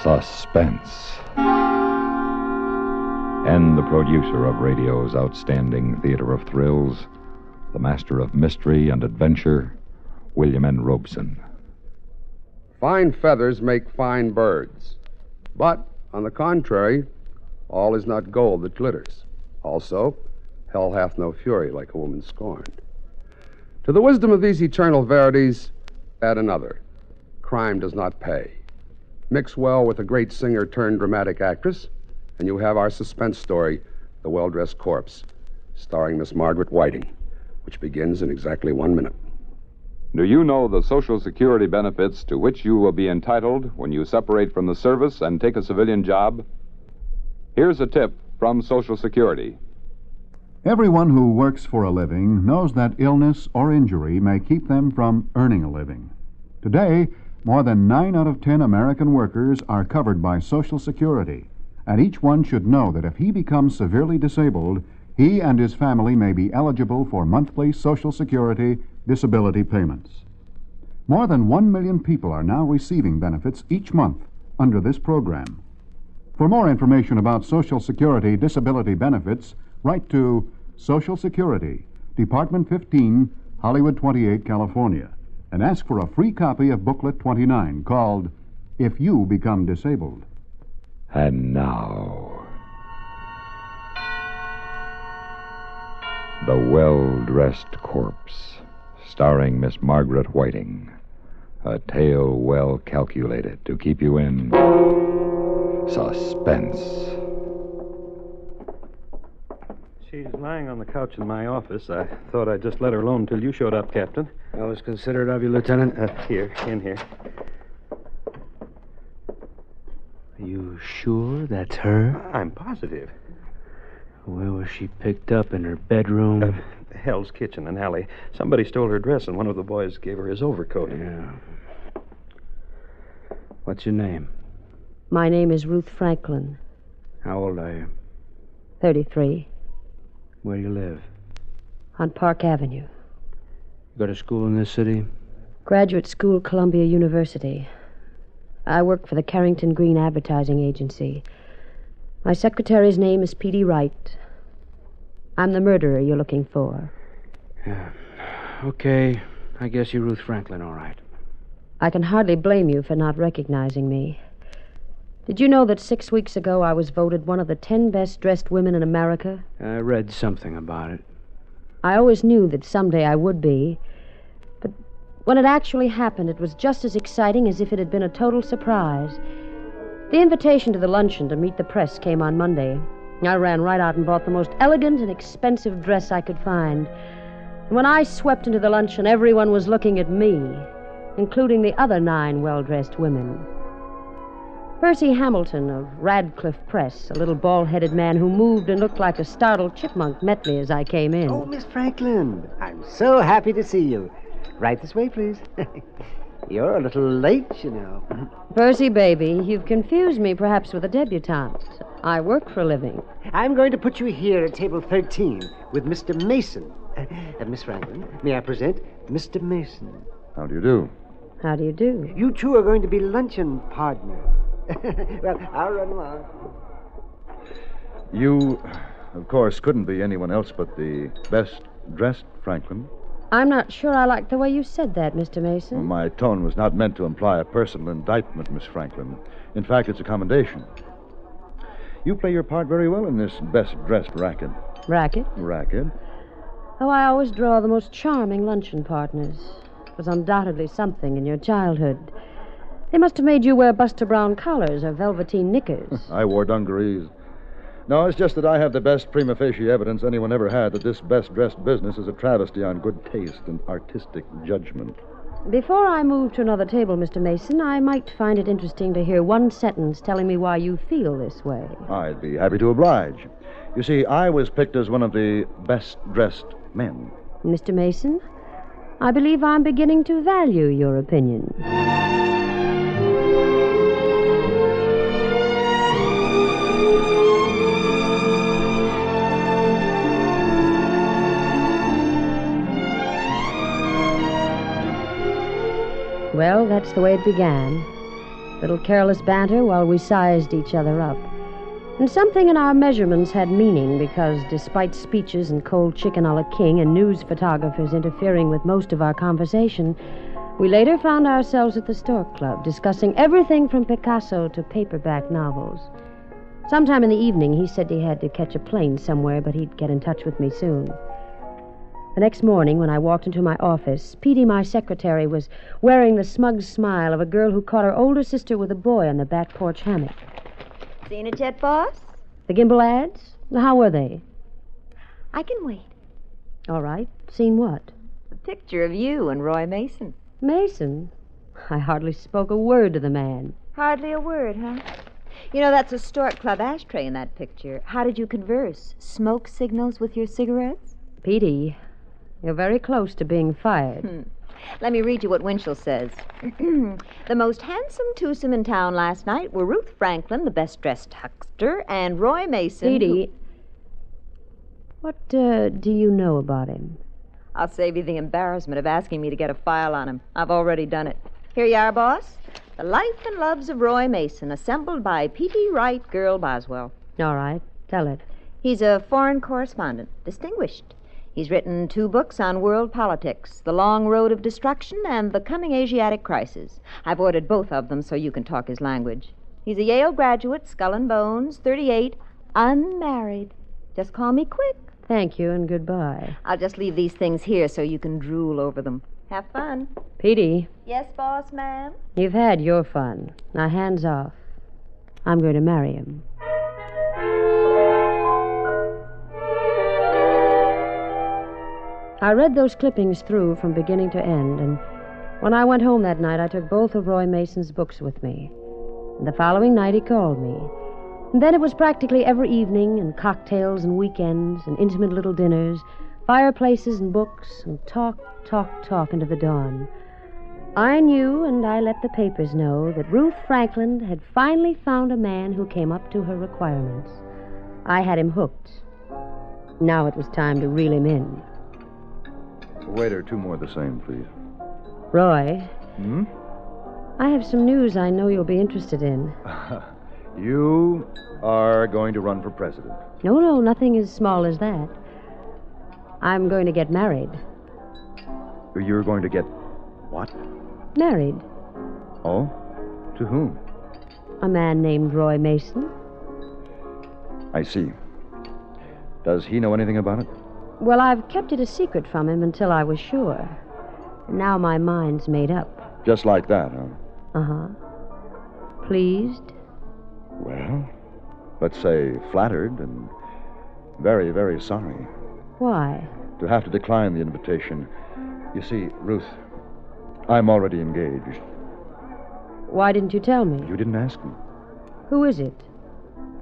Suspense. And the producer of radio's outstanding theater of thrills, the master of mystery and adventure, William N. Robeson. Fine feathers make fine birds. But, on the contrary, all is not gold that glitters. Also, hell hath no fury like a woman scorned. To the wisdom of these eternal verities, add another. Crime does not pay. Mix well with a great singer turned dramatic actress, and you have our suspense story, The Well-Dressed Corpse, starring Miss Margaret Whiting, which begins in exactly 1 minute. Do you know the Social Security benefits to which you will be entitled when you separate from the service and take a civilian job? Here's a tip from Social Security. Everyone who works for a living knows that illness or injury may keep them from earning a living. Today, more than 9 out of 10 American workers are covered by Social Security, and each one should know that if he becomes severely disabled, he and his family may be eligible for monthly Social Security disability payments. More than 1 million people are now receiving benefits each month under this program. For more information about Social Security disability benefits, write to Social Security, Department 15, Hollywood 28, California, and ask for a free copy of Booklet 29 called If You Become Disabled. And now, The Well-Dressed Corpse, starring Miss Margaret Whiting. A tale well calculated to keep you in suspense. She's lying on the couch in my office. I thought I'd just let her alone until you showed up, Captain. That was considerate of you, Lieutenant. Here, in here. Are you sure that's her? I'm positive. Where was she picked up? In her bedroom? Hell's Kitchen and Alley. Somebody stole her dress, and one of the boys gave her his overcoat. Yeah. What's your name? My name is Ruth Franklin. How old are you? 33. Where do you live? On Park Avenue. You go to school in this city? Graduate school, Columbia University. I work for the Carrington Green Advertising Agency. My secretary's name is P.D. Wright. I'm the murderer you're looking for. Yeah. Okay. I guess you're Ruth Franklin, all right. I can hardly blame you for not recognizing me. Did you know that 6 weeks ago I was voted one of the 10 best-dressed women in America? I read something about it. I always knew that someday I would be. But when it actually happened, it was just as exciting as if it had been a total surprise. The invitation to the luncheon to meet the press came on Monday. I ran right out and bought the most elegant and expensive dress I could find. And when I swept into the luncheon, everyone was looking at me, including the other 9 well-dressed women. Percy Hamilton of Radcliffe Press, a little bald-headed man who moved and looked like a startled chipmunk, met me as I came in. Oh, Miss Franklin, I'm so happy to see you. Right this way, please. You're a little late, you know. Percy, baby, you've confused me perhaps with a debutante. I work for a living. I'm going to put you here at table 13 with Mr. Mason. Miss Franklin, may I present Mr. Mason? How do you do? How do you do? You two are going to be luncheon partners. Well, I'll run along. You, of course, couldn't be anyone else but the best-dressed Franklin. I'm not sure I like the way you said that, Mr. Mason. Well, my tone was not meant to imply a personal indictment, Miss Franklin. In fact, it's a commendation. You play your part very well in this best-dressed racket. Racket? Racket? Oh, I always draw the most charming luncheon partners. It was undoubtedly something in your childhood. They must have made you wear Buster Brown collars or velveteen knickers. I wore dungarees. No, it's just that I have the best prima facie evidence anyone ever had that this best-dressed business is a travesty on good taste and artistic judgment. Before I move to another table, Mr. Mason, I might find it interesting to hear one sentence telling me why you feel this way. I'd be happy to oblige. You see, I was picked as one of the best-dressed men. Mr. Mason, I believe I'm beginning to value your opinion. Well, that's the way it began. little careless banter while we sized each other up. And something in our measurements had meaning because, despite speeches and cold chicken a la king and news photographers interfering with most of our conversation, we later found ourselves at the Stork Club discussing everything from Picasso to paperback novels. Sometime in the evening, he said he had to catch a plane somewhere, but he'd get in touch with me soon. The next morning, when I walked into my office, Petey, my secretary, was wearing the smug smile of a girl who caught her older sister with a boy on the back porch hammock. Seen it yet, boss? The Gimbal ads? How were they? I can wait. All right. Seen what? A picture of you and Roy Mason. Mason? I hardly spoke a word to the man. Hardly a word, huh? You know, that's a Stork Club ashtray in that picture. How did you converse? Smoke signals with your cigarettes? Petey, you're very close to being fired. Let me read you what Winchell says. The most handsome twosome in town last night were Ruth Franklin, the best-dressed huckster, and Roy Mason. Petey, what do you know about him? I'll save you the embarrassment of asking me to get a file on him. I've already done it. Here you are, boss. The Life and Loves of Roy Mason, assembled by P.T. Wright, Girl Boswell. All right, tell it. He's a foreign correspondent, distinguished. He's written 2 books on world politics, The Long Road of Destruction and The Coming Asiatic Crisis. I've ordered both of them so you can talk his language. He's a Yale graduate, skull and bones, 38, unmarried. Just call me quick. Thank you and goodbye. I'll just leave these things here so you can drool over them. Have fun. Petey. Yes, boss, ma'am? You've had your fun. Now, hands off. I'm going to marry him. I read those clippings through from beginning to end, and when I went home that night, I took both of Roy Mason's books with me. And the following night, he called me. And then it was practically every evening, and cocktails and weekends, and intimate little dinners, fireplaces and books, and talk into the dawn. I knew, and I let the papers know, that Ruth Franklin had finally found a man who came up to her requirements. I had him hooked. Now it was time to reel him in. Waiter, 2 more of the same, please. Roy. Hmm? I have some news I know you'll be interested in. You are going to run for president. No, nothing as small as that. I'm going to get married. You're going to get what? Married. Oh? To whom? A man named Roy Mason. I see. Does he know anything about it? Well, I've kept it a secret from him until I was sure. Now my mind's made up. Just like that, huh? Uh-huh. Pleased? Well, let's say flattered and very, very sorry. Why? To have to decline the invitation. You see, Ruth, I'm already engaged. Why didn't you tell me? You didn't ask me. Who is it?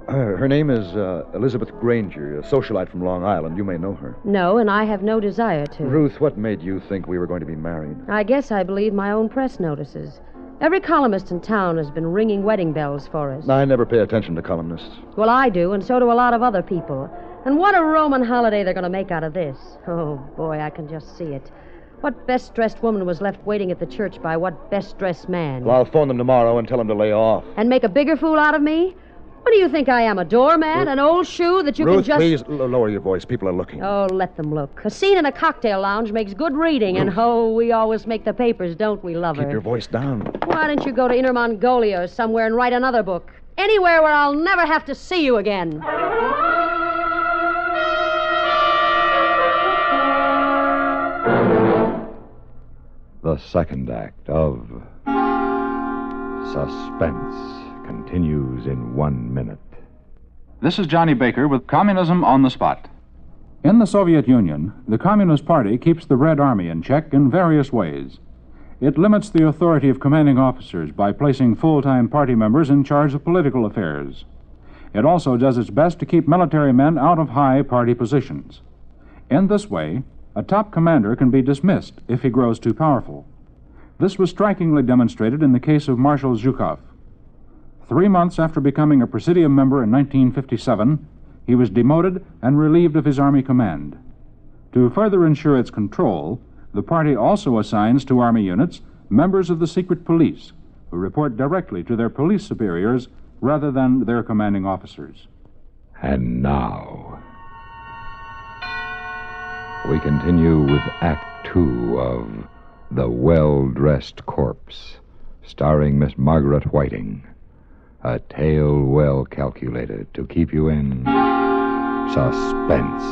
Her name is Elizabeth Granger, a socialite from Long Island. You may know her. No, and I have no desire to. Ruth, what made you think we were going to be married? I guess I believe my own press notices. Every columnist in town has been ringing wedding bells for us. I never pay attention to columnists. Well, I do, and so do a lot of other people. And what a Roman holiday they're going to make out of this. Oh, boy, I can just see it. What best-dressed woman was left waiting at the church by what best-dressed man? Well, I'll phone them tomorrow and tell them to lay off. And make a bigger fool out of me? What do you think I am, a doormat, an old shoe that you Ruth, can just... please, lower your voice. People are looking. Oh, let them look. A scene in a cocktail lounge makes good reading, and we always make the papers, don't we, lover? Keep your voice down. Why don't you go to Inner Mongolia or somewhere and write another book? Anywhere where I'll never have to see you again. The second act of Suspense continues in 1 minute. This is Johnny Baker with Communism on the Spot. In the Soviet Union, the Communist Party keeps the Red Army in check in various ways. It limits the authority of commanding officers by placing full-time party members in charge of political affairs. It also does its best to keep military men out of high party positions. In this way, a top commander can be dismissed if he grows too powerful. This was strikingly demonstrated in the case of Marshal Zhukov. 3 months after becoming a Presidium member in 1957, he was demoted and relieved of his Army command. To further ensure its control, the party also assigns to Army units members of the secret police, who report directly to their police superiors rather than their commanding officers. And now, we continue with Act Two of The Well-Dressed Corpse, starring Miss Margaret Whiting. A tale well calculated to keep you in suspense.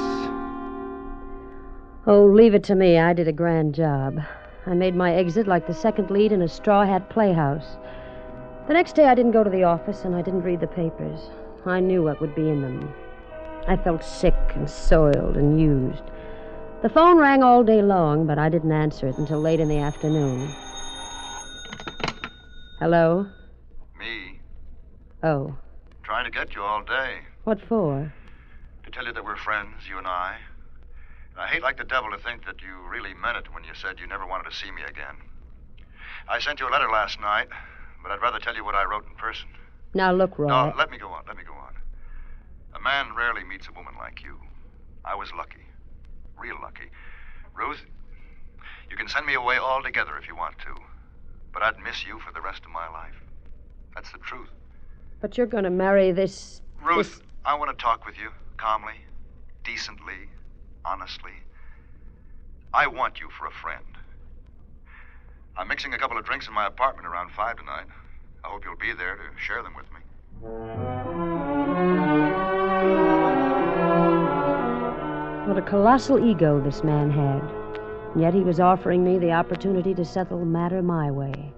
Oh, leave it to me. I did a grand job. I made my exit like the second lead in a straw hat playhouse. The next day I didn't go to the office and I didn't read the papers. I knew what would be in them. I felt sick and soiled and used. The phone rang all day long, but I didn't answer it until late in the afternoon. Hello? Me. Oh. Trying to get you all day. What for? To tell you that we're friends, you and I. And I hate like the devil to think that you really meant it when you said you never wanted to see me again. I sent you a letter last night, but I'd rather tell you what I wrote in person. Now, look, Roy. No, let me go on. A man rarely meets a woman like you. I was lucky. Real lucky. Ruth, you can send me away altogether if you want to. But I'd miss you for the rest of my life. That's the truth. But you're going to marry this... Ruth, I want to talk with you calmly, decently, honestly. I want you for a friend. I'm mixing a couple of drinks in my apartment around 5 tonight. I hope you'll be there to share them with me. What a colossal ego this man had. And yet he was offering me the opportunity to settle the matter my way.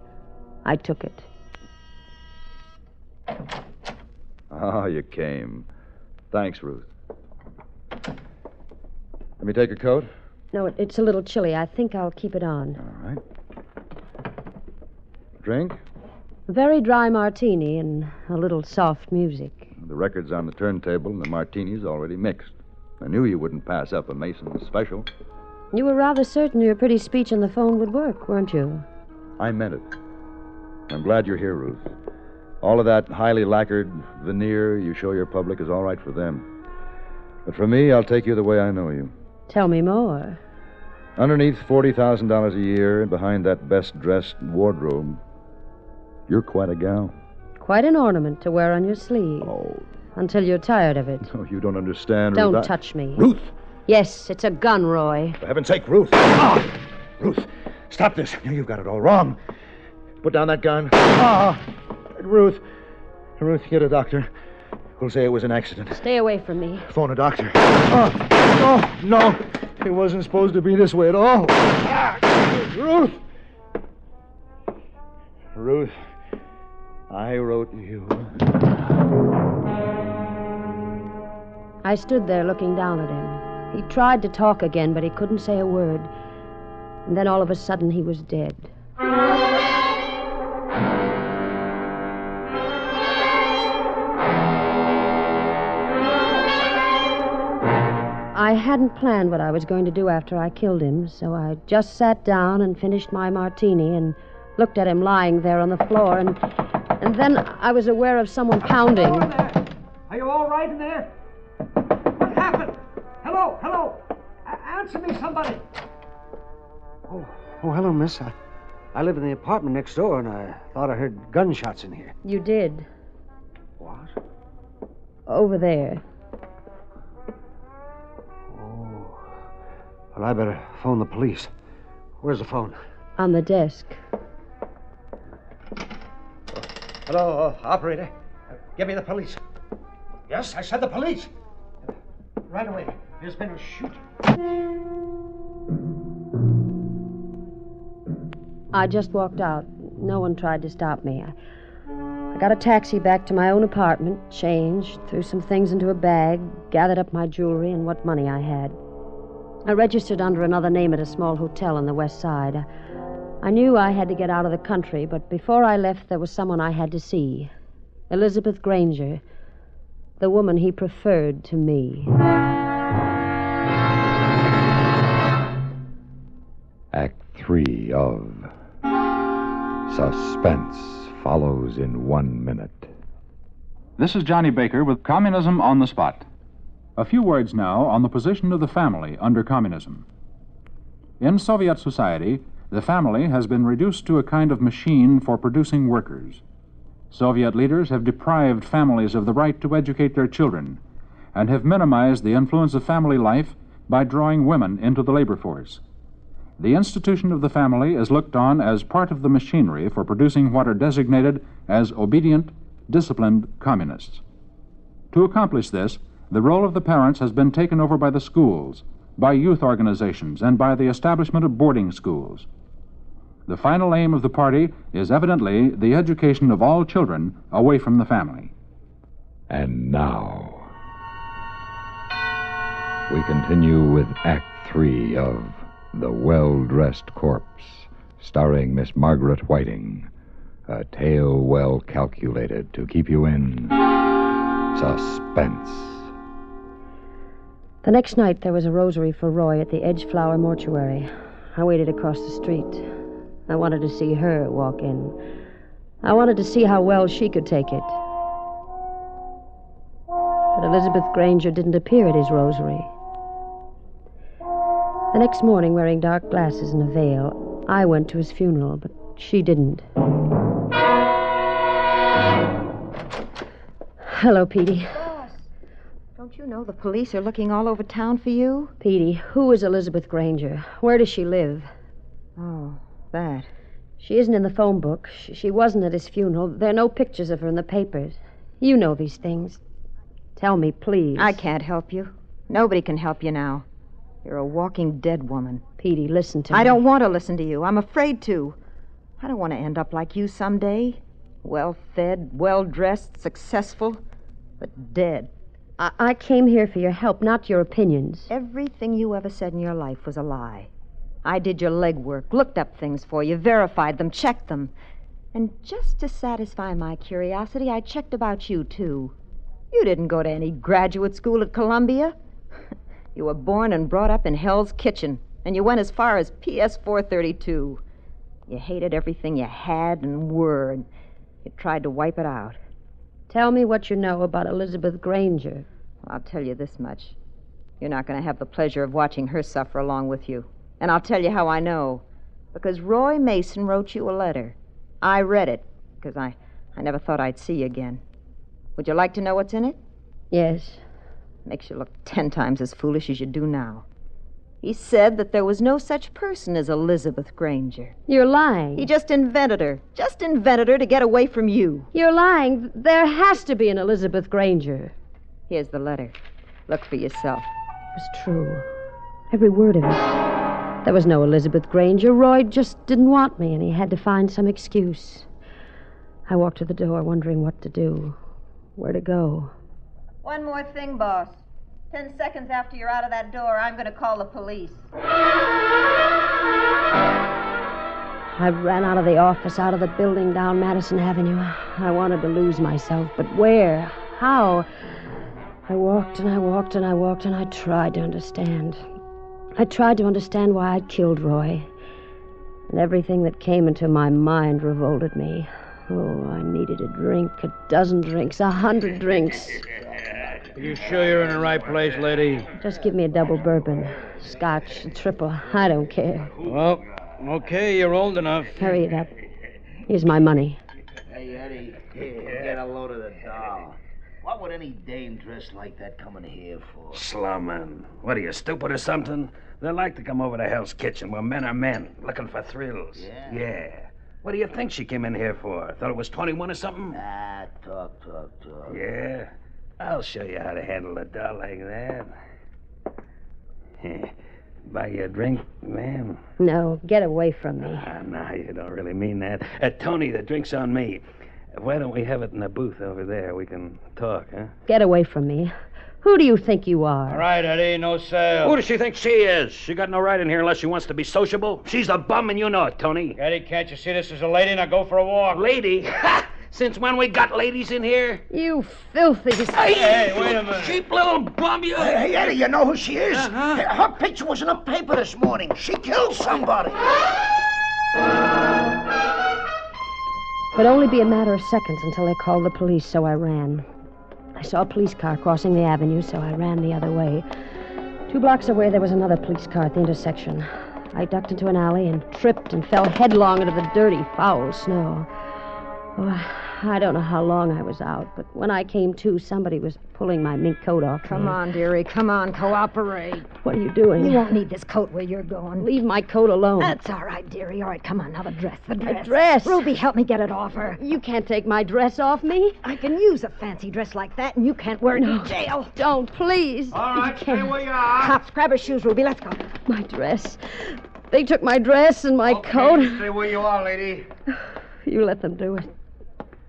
I took it. Ah, you came. Thanks, Ruth. Let me take your coat? No, it's a little chilly. I think I'll keep it on. All right. Drink? A very dry martini and a little soft music. The record's on the turntable and the martini's already mixed. I knew you wouldn't pass up a Mason's special. You were rather certain your pretty speech on the phone would work, weren't you? I meant it. I'm glad you're here, Ruth. All of that highly lacquered veneer you show your public is all right for them. But for me, I'll take you the way I know you. Tell me more. Underneath $40,000 a year and behind that best-dressed wardrobe, you're quite a gal. Quite an ornament to wear on your sleeve. Oh. Until you're tired of it. No, you don't understand, Don't Ruth. touch me. Ruth! Yes, it's a gun, Roy. For heaven's sake, Ruth. Ah! Ruth, stop this. You've got it all wrong. Put down that gun. Ah! Ruth, get a doctor. We'll say it was an accident. Stay away from me. Phone a doctor. Oh, no. It wasn't supposed to be this way at all. Ruth! Ruth, I wrote you. I stood there looking down at him. He tried to talk again, but he couldn't say a word. And then all of a sudden he was dead. I hadn't planned what I was going to do after I killed him, so I just sat down and finished my martini and looked at him lying there on the floor, and then I was aware of someone pounding. Hello in there. Are you all right in there? What happened? Hello. Answer me, somebody. Oh, hello, miss. I live in the apartment next door, and I thought I heard gunshots in here. You did. What? Over there. Oh. Well, I better phone the police. Where's the phone? On the desk. Hello, operator. Give me the police. Yes, I said the police. Right away. There's been a shooting. I just walked out. No one tried to stop me. I got a taxi back to my own apartment, changed, threw some things into a bag, gathered up my jewelry and what money I had. I registered under another name at a small hotel on the west side. I knew I had to get out of the country, but before I left, there was someone I had to see. Elizabeth Granger, the woman he preferred to me. Act 3 of Suspense follows in 1 minute. This is Johnny Baker with Communism on the Spot. A few words now on the position of the family under communism. In Soviet society, the family has been reduced to a kind of machine for producing workers. Soviet leaders have deprived families of the right to educate their children and have minimized the influence of family life by drawing women into the labor force. The institution of the family is looked on as part of the machinery for producing what are designated as obedient, disciplined communists. To accomplish this, the role of the parents has been taken over by the schools, by youth organizations, and by the establishment of boarding schools. The final aim of the party is evidently the education of all children away from the family. And now, we continue with Act 3 of The Well-Dressed Corpse, starring Miss Margaret Whiting, a tale well calculated to keep you in suspense. The next night, there was a rosary for Roy at the Edgeflower Mortuary. I waited across the street. I wanted to see her walk in. I wanted to see how well she could take it. But Elizabeth Granger didn't appear at his rosary. The next morning, wearing dark glasses and a veil, I went to his funeral, but she didn't. Hello, Petey. Boss, don't you know the police are looking all over town for you? Petey, who is Elizabeth Granger? Where does she live? Oh, that. She isn't in the phone book. She wasn't at his funeral. There are no pictures of her in the papers. You know these things. Tell me, please. I can't help you. Nobody can help you now. You're a walking dead woman. Petey, listen to me. I don't want to listen to you. I'm afraid to. I don't want to end up like you someday. Well-fed, well-dressed, successful, but dead. I came here for your help, not your opinions. Everything you ever said in your life was a lie. I did your legwork, looked up things for you, verified them, checked them. And just to satisfy my curiosity, I checked about you, too. You didn't go to any graduate school at Columbia. You were born and brought up in Hell's Kitchen, and you went as far as PS 432. You hated everything you had and were, and you tried to wipe it out. Tell me what you know about Elizabeth Granger. I'll tell you this much. You're not going to have the pleasure of watching her suffer along with you. And I'll tell you how I know. Because Roy Mason wrote you a letter. I read it, because I never thought I'd see you again. Would you like to know what's in it? Yes. Makes you look 10 times as foolish as you do now. He said that there was no such person as Elizabeth Granger. You're lying. He just invented her. Just invented her to get away from you. You're lying. There has to be an Elizabeth Granger. Here's the letter. Look for yourself. It was true. Every word of it. There was no Elizabeth Granger. Roy just didn't want me, and he had to find some excuse. I walked to the door, wondering what to do. Where to go. One more thing, boss. 10 seconds after you're out of that door, I'm going to call the police. I ran out of the office, out of the building down Madison Avenue. I wanted to lose myself, but where? How? I walked and I walked and I walked, and I tried to understand. I tried to understand why I'd killed Roy. And everything that came into my mind revolted me. Oh, I needed a drink, a dozen drinks, 100 drinks. Are you sure you're in the right place, lady? Just give me a double bourbon. Scotch, a triple. I don't care. Well, okay, you're old enough. Hurry it up. Here's my money. Hey, Eddie, get a load of the doll. What would any dame dressed like that come in here for? Slummin'. What are you, stupid or something? They like to come over to Hell's Kitchen where men are men, looking for thrills. Yeah? Yeah. What do you think she came in here for? Thought it was 21 or something? Ah, talk. Yeah? I'll show you how to handle a doll like that. Buy you a drink, ma'am? No, get away from me. No, you don't really mean that. Tony, the drink's on me. Why don't we have it in the booth over there? We can talk, huh? Get away from me. Who do you think you are? All right, Eddie, no sale. Who does she think she is? She got no right in here unless she wants to be sociable. She's a bum, and you know it, Tony. Eddie, can't you see this is a lady? Now go for a walk. Lady? Ha! Since when we got ladies in here? You filthy... Hey, wait a minute. Cheap little bum, you... Hey, Eddie, you know who she is? Her picture was in the paper this morning. She killed somebody. Would only be a matter of seconds until they called the police, so I ran. I saw a police car crossing the avenue, so I ran the other way. 2 blocks away, there was another police car at the intersection. I ducked into an alley and tripped and fell headlong into the dirty, foul snow. Oh, I don't know how long I was out, but when I came to, somebody was pulling my mink coat off. Come on, dearie. Come on. Cooperate. What are you doing? You won't need this coat where you're going. Leave my coat alone. That's all right, dearie. All right, come on. Now the dress. My dress? Ruby, help me get it off her. You can't take my dress off me. I can use a fancy dress like that, and you can't wear it in jail. Don't, please. All right, stay where you are. Cops, grab her shoes, Ruby. Let's go. My dress. They took my dress and my coat. Stay where you are, lady. You let them do it.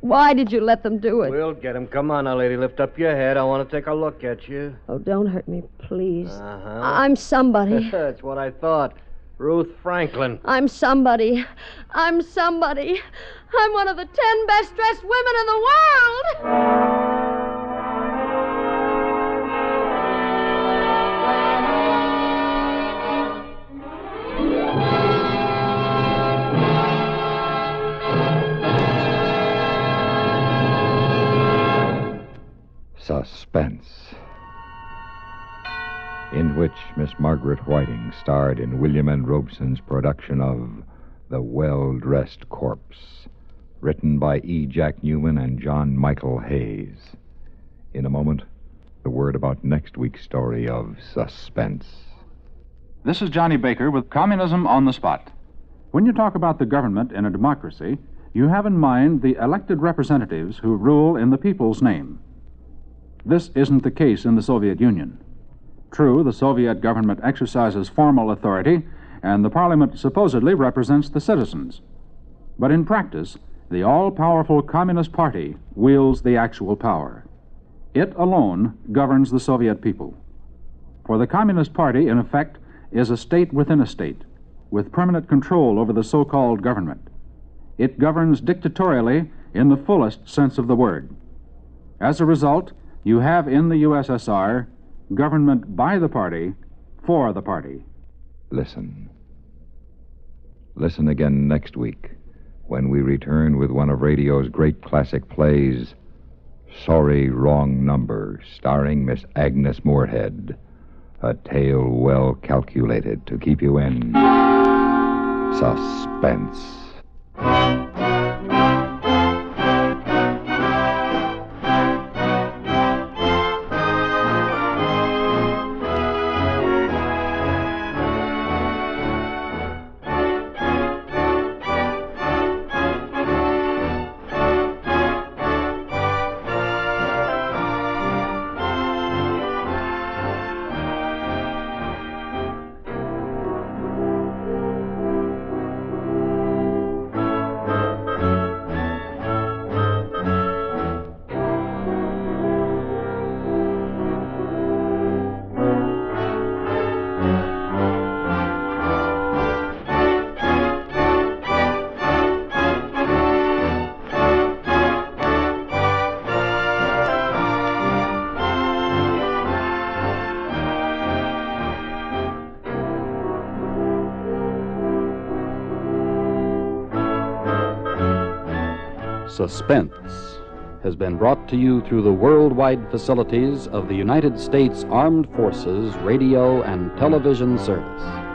Why did you let them do it? We'll get him. Come on now, lady. Lift up your head. I want to take a look at you. Oh, don't hurt me, please. Uh-huh. I'm somebody. That's what I thought. Ruth Franklin. I'm somebody. I'm somebody. I'm one of the 10 best-dressed women in the world. Suspense, in which Miss Margaret Whiting starred in William N. Robeson's production of The Well-Dressed Corpse, written by E. Jack Newman and John Michael Hayes. In a moment, the word about next week's story of Suspense. This is Johnny Baker with Communism on the Spot. When you talk about the government in a democracy, you have in mind the elected representatives who rule in the people's name. This isn't the case in the Soviet Union. True, the Soviet government exercises formal authority, and the parliament supposedly represents the citizens. But in practice, the all-powerful Communist Party wields the actual power. It alone governs the Soviet people. For the Communist Party, in effect, is a state within a state, with permanent control over the so-called government. It governs dictatorially in the fullest sense of the word. As a result, you have in the USSR government by the party, for the party. Listen. Listen again next week when we return with one of radio's great classic plays, Sorry, Wrong Number, starring Miss Agnes Moorehead. A tale well calculated to keep you in suspense. Suspense has been brought to you through the worldwide facilities of the United States Armed Forces Radio and Television Service.